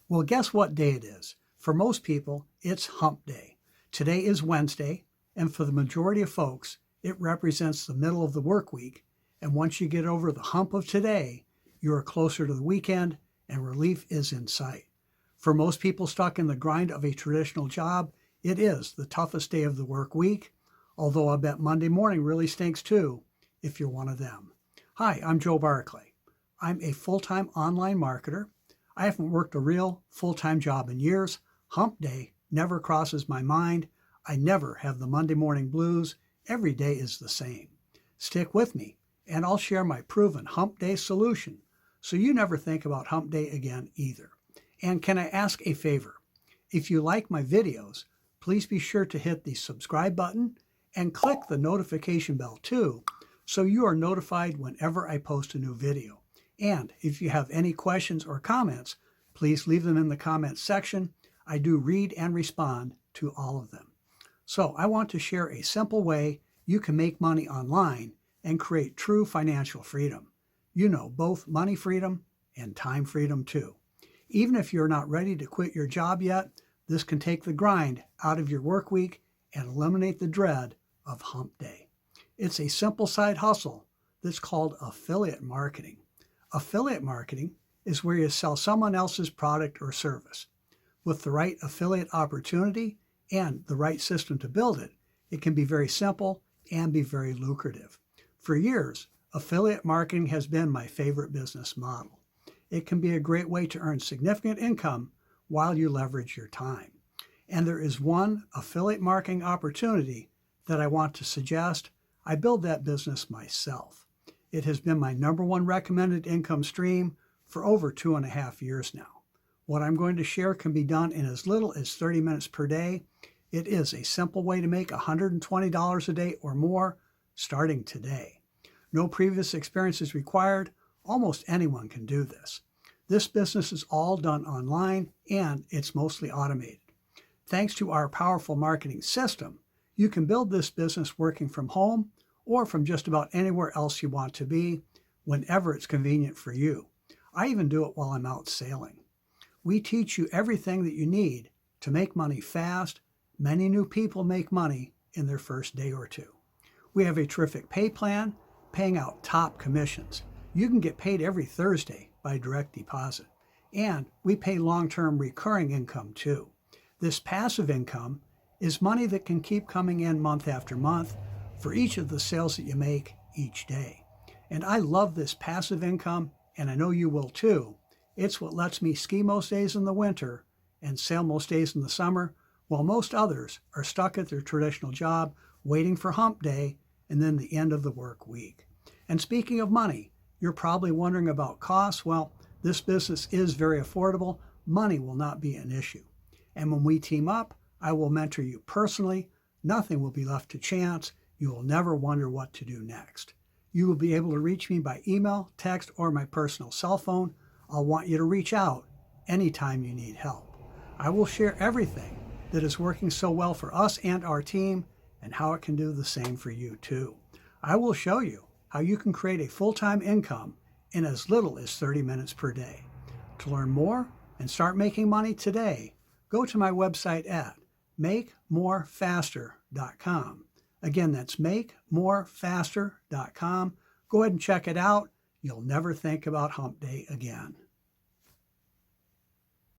Well, guess what day it is? For most people, it's hump day. Today is Wednesday, and for the majority of folks, it represents the middle of the work week. And once you get over the hump of today, you are closer to the weekend and relief is in sight. For most people stuck in the grind of a traditional job, it is the toughest day of the work week, although I bet Monday morning really stinks too, if you're one of them. Hi, I'm Joe Barclay. I'm a full-time online marketer. I haven't worked a real full-time job in years. Hump day never crosses my mind. I never have the Monday morning blues. Every day is the same. Stick with me, and I'll share my proven hump day solution so you never think about hump day again either. And can I ask a favor? If you like my videos, please be sure to hit the subscribe button and click the notification bell too, so you are notified whenever I post a new video. And if you have any questions or comments, please leave them in the comments section. I do read and respond to all of them. So I want to share a simple way you can make money online and create true financial freedom. You know, both money freedom and time freedom too. Even if you're not ready to quit your job yet, this can take the grind out of your work week and eliminate the dread of hump day. It's a simple side hustle that's called affiliate marketing. Affiliate marketing is where you sell someone else's product or service. With the right affiliate opportunity and the right system to build it, it can be very simple and be very lucrative. For years, affiliate marketing has been my favorite business model. It can be a great way to earn significant income while you leverage your time. And there is one affiliate marketing opportunity that I want to suggest. I build that business myself. It has been my number one recommended income stream for over 2.5 years now. What I'm going to share can be done in as little as 30 minutes per day. It is a simple way to make $120 a day or more starting today. No previous experience is required. Almost anyone can do this. This business is all done online and it's mostly automated. Thanks to our powerful marketing system, you can build this business working from home or from just about anywhere else you want to be, whenever it's convenient for you. I even do it while I'm out sailing. We teach you everything that you need to make money fast. Many new people make money in their first day or two. We have a terrific pay plan, paying out top commissions. You can get paid every Thursday by direct deposit. And we pay long-term recurring income too. This passive income is money that can keep coming in month after month for each of the sales that you make each day. And I love this passive income, and I know you will too. It's what lets me ski most days in the winter and sail most days in the summer, while most others are stuck at their traditional job waiting for hump day and then the end of the work week. And speaking of money, you're probably wondering about costs. Well, this business is very affordable. Money will not be an issue. And when we team up, I will mentor you personally. Nothing will be left to chance. You will never wonder what to do next. You will be able to reach me by email, text, or my personal cell phone. I'll want you to reach out anytime you need help. I will share everything that is working so well for us and our team and how it can do the same for you too. I will show you how you can create a full-time income in as little as 30 minutes per day. To learn more and start making money today, go to my website at makemorefaster.com. Again, that's makemorefaster.com. Go ahead and check it out. You'll never think about hump day again.